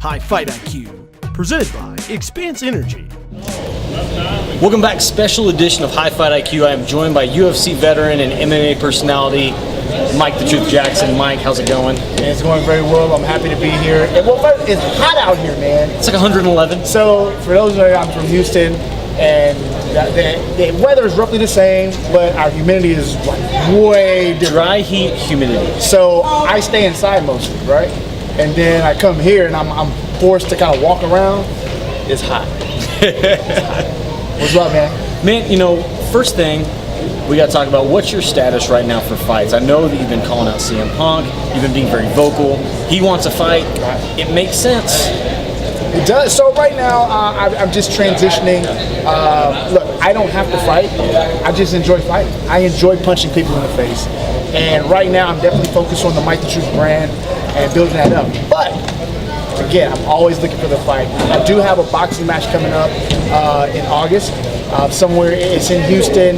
High Fight IQ, presented by Expanse Energy. Welcome back, special edition of High Fight IQ. I am joined by UFC veteran and MMA personality, Mike the Truth Jackson. Mike, how's it going? It's going very well. I'm happy to be here. And it's hot out here, man. It's like 111. So, for those of you, I'm from Houston, and the weather is roughly the same, but our humidity is like way different. Dry heat, humidity. So, I stay inside mostly, right? And then I come here, and I'm forced to kind of walk around. It's hot. What's up, man? Man, you know, first thing, we got to talk about what's your status right now for fights. I know that you've been calling out CM Punk. You've been being very vocal. He wants a fight. It makes sense. It does. So right now, I'm just transitioning. Look, I don't have to fight. I just enjoy fighting. I enjoy punching people in the face. And right now, I'm definitely focused on the Mike the Truth brand and building that up. But again, I'm always looking for the fight. I do have a boxing match coming up in August. Somewhere it's in Houston.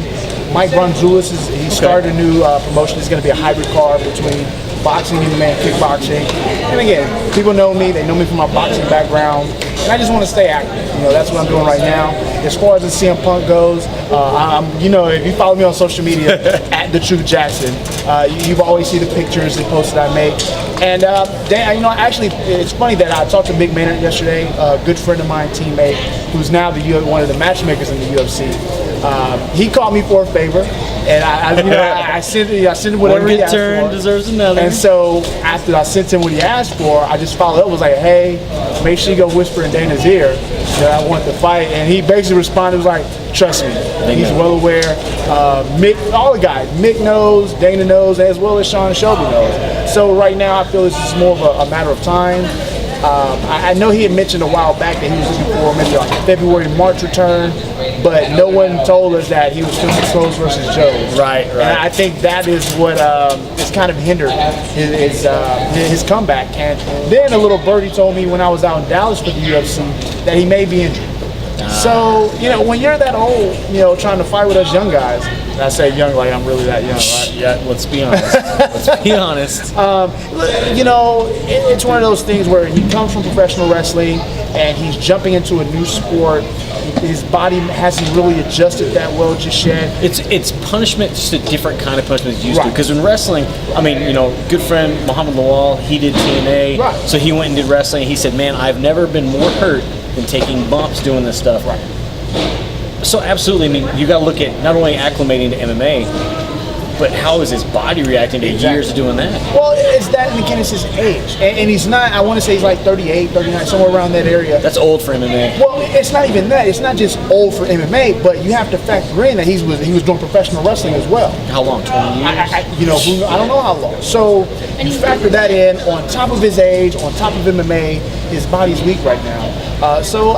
Mike Bronzoulis he started a new promotion. It's going to be a hybrid card between boxing, MMA, and kickboxing. And again, people know me. They know me from my boxing background. And I just want to stay active. You know, that's what I'm doing right now. As far as the CM Punk goes, if you follow me on social media, at The Truth Jackson, you've always seen the pictures, the posts that I make. And actually, it's funny that I talked to Mick Maynard yesterday, a good friend of mine, teammate, who's now one of the matchmakers in the UFC. He called me for a favor, and I sent him whatever he asked for. One good turn deserves another. And so after I sent him what he asked for, I just followed up. Was like, hey, make sure you go whisper in Dana's ear that I want the fight. And he basically responded, was like, trust me, he's well aware. Mick, all the guys, Mick knows, Dana knows, as well as Sean Shelby knows. So right now, I feel this is more of a matter of time. I know he had mentioned a while back that he was looking for maybe like a February, March return, but no one told us that he was filming Close versus Joe's. Right. And I think that is what has kind of hindered his comeback. And then a little birdie told me when I was out in Dallas for the UFC that he may be injured. So, when you're that old, trying to fight with us young guys, and I say young like I'm really that young, right? Yeah, let's be honest. Let's be honest. It's one of those things where he comes from professional wrestling and he's jumping into a new sport. His body hasn't really adjusted that well just yet. It's punishment, just a different kind of punishment he's used to. Right. Because in wrestling, good friend Muhammad Lawal, he did TNA, right. So he went and did wrestling. He said, man, I've never been more hurt than taking bumps doing this stuff. Right. So absolutely, you got to look at not only acclimating to MMA, but how is his body reacting to years of doing that? Well, it's that, and again, it's his age. And he's not, I want to say he's like 38, 39, somewhere around that area. That's old for MMA. Well, it's not even that. It's not just old for MMA, but you have to factor in that he was doing professional wrestling as well. How long, 20 years? I don't know how long. So you factor that in, on top of his age, on top of MMA, his body's weak right now. So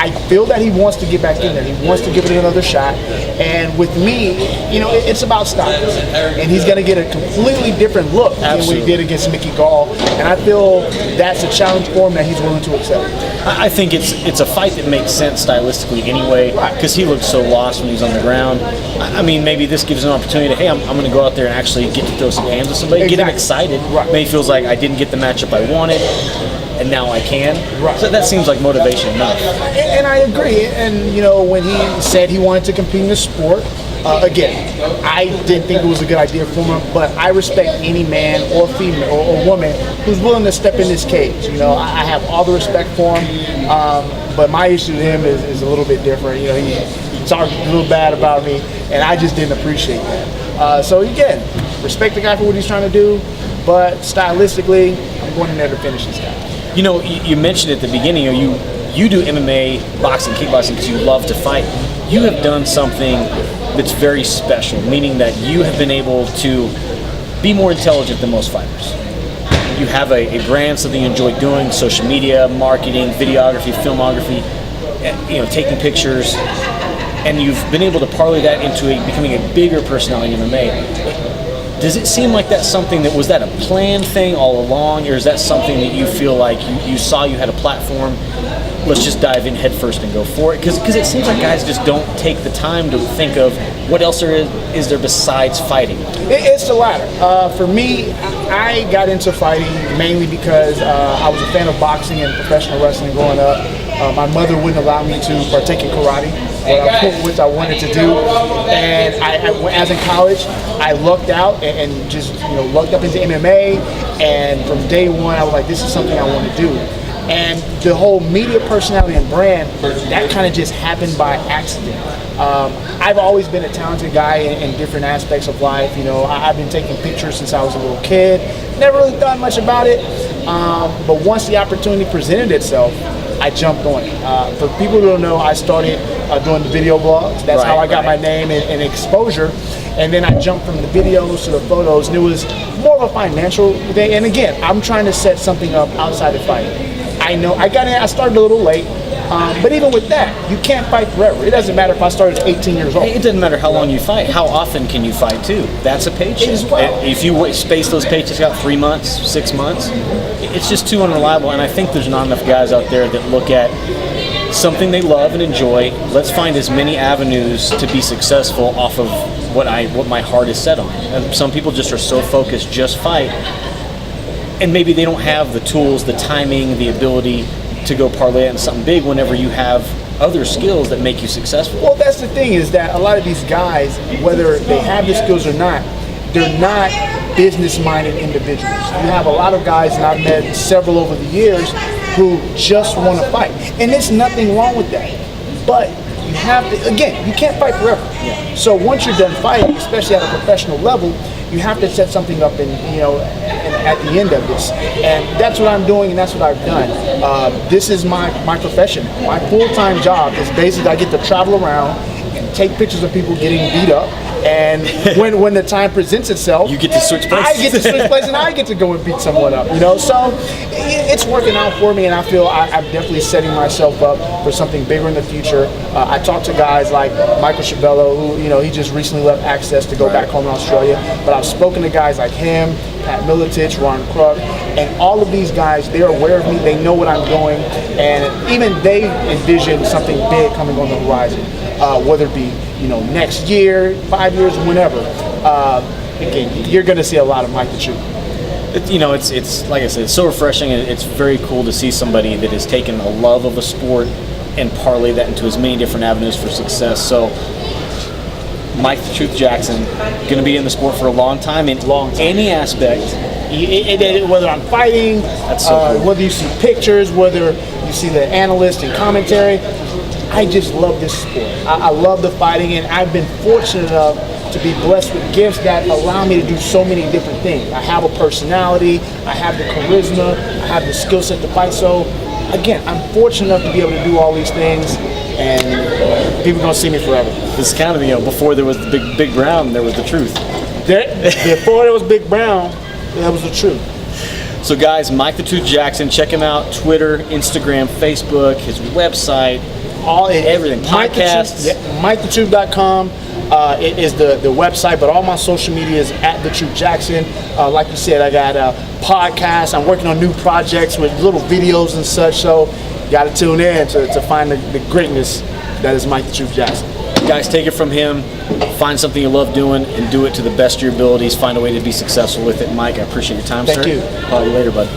I feel that he wants to get back in there. He wants to give it another shot. And with me, it's about styles. And he's going to get a completely different look than what he did against Mickey Gall. And I feel that's a challenge for him that he's willing to accept. I think it's a fight that makes sense stylistically anyway, because he looked so lost when he was on the ground. I mean, maybe this gives him an opportunity to, hey, I'm going to go out there and actually get to throw some hands with somebody, get him excited. Right. Maybe he feels like I didn't get the matchup I wanted, and now I can. Right. So that seems like motivation enough. And I agree. And, when he said he wanted to compete in the sport, again, I didn't think it was a good idea for him, but I respect any man or female or woman who's willing to step in this cage. I have all the respect for him, but my issue with him is a little bit different. He talked a little bad about me, and I just didn't appreciate that. So again, respect the guy for what he's trying to do, but stylistically, I'm going in there to finish this guy. You mentioned at the beginning, you do MMA, boxing, kickboxing because you love to fight. You have done something that's very special, meaning that you have been able to be more intelligent than most fighters. You have a brand, something you enjoy doing, social media, marketing, videography, filmography, taking pictures, and you've been able to parlay that into becoming a bigger personality in MMA. Does it seem like that's something that was that a planned thing all along, or is that something that you feel like you saw you had a platform? Let's just dive in headfirst and go for it, because it seems like guys just don't take the time to think of what else is there besides fighting. It's the latter. For me, I got into fighting mainly because I was a fan of boxing and professional wrestling growing up. My mother wouldn't allow me to partake in karate, which I wanted to do. And as in college, I lucked out and just lucked up into MMA. And from day one, I was like, this is something I want to do. And the whole media personality and brand, that kind of just happened by accident. I've always been a talented guy in different aspects of life. I've been taking pictures since I was a little kid. Never really thought much about it. But once the opportunity presented itself, I jumped on it. For people who don't know, I started doing the video blogs. That's how I got my name and exposure. And then I jumped from the videos to the photos, and it was more of a financial thing. And again, I'm trying to set something up outside of fighting. I know I started a little late, but even with that, you can't fight forever. It doesn't matter if I started at 18 years old. It doesn't matter how long you fight. How often can you fight too? That's a paycheck. As well. If you space those paychecks out 3 months, 6 months, it's just too unreliable. And I think there's not enough guys out there that look at something they love and enjoy. Let's find as many avenues to be successful off of what my heart is set on. And some people just are so focused, just fight. And maybe they don't have the tools, the timing, the ability to go parlay it into something big whenever you have other skills that make you successful. Well, that's the thing, is that a lot of these guys, whether they have the skills or not, they're not business-minded individuals. You have a lot of guys, and I've met several over the years, who just want to fight. And there's nothing wrong with that. But you have to, again, you can't fight forever. Yeah. So once you're done fighting, especially at a professional level, you have to set something up and at the end of this. And that's what I'm doing, and that's what I've done. This is my profession. My full-time job is basically I get to travel around and take pictures of people getting beat up. And when the time presents itself, you get to switch places. I get to switch places, and I get to go and beat someone up. So it's working out for me, and I feel I'm definitely setting myself up for something bigger in the future. I talk to guys like Michael Schiavello, who he just recently left Access to go back home to Australia. But I've spoken to guys like him, Pat Miletich, Ron Kruk, and all of these guys. They're aware of me. They know what I'm doing, and even they envision something big coming on the horizon. Whether it be next year, 5 years, whenever. Again, you're going to see a lot of Mike the Truth. It's like I said, it's so refreshing, and it's very cool to see somebody that has taken a love of a sport and parlay that into as many different avenues for success. So Mike the Truth Jackson, going to be in the sport for a long time in any aspect. Whether I'm fighting, That's so cool. whether you see pictures, whether you see the analyst and commentary, I just love this sport. I love the fighting, and I've been fortunate enough to be blessed with gifts that allow me to do so many different things. I have a personality, I have the charisma, I have the skill set to fight. So, again, I'm fortunate enough to be able to do all these things, and people are going to see me forever. This is kind of, before there was the Big Brown, there was the truth. Before there was Big Brown, that was the truth. So guys, Mike the Truth Jackson, check him out, Twitter, Instagram, Facebook, his website, everything, podcasts. MikeTheTruth.com it is the website, but all my social media is at The Truth Jackson. Like you said, I got a podcast. I'm working on new projects with little videos and such, so you got to tune in to find the greatness that is Mike the Truth Jackson. Guys, take it from him. Find something you love doing and do it to the best of your abilities. Find a way to be successful with it. Mike, I appreciate your time, sir. Thank you. Call you later, bud.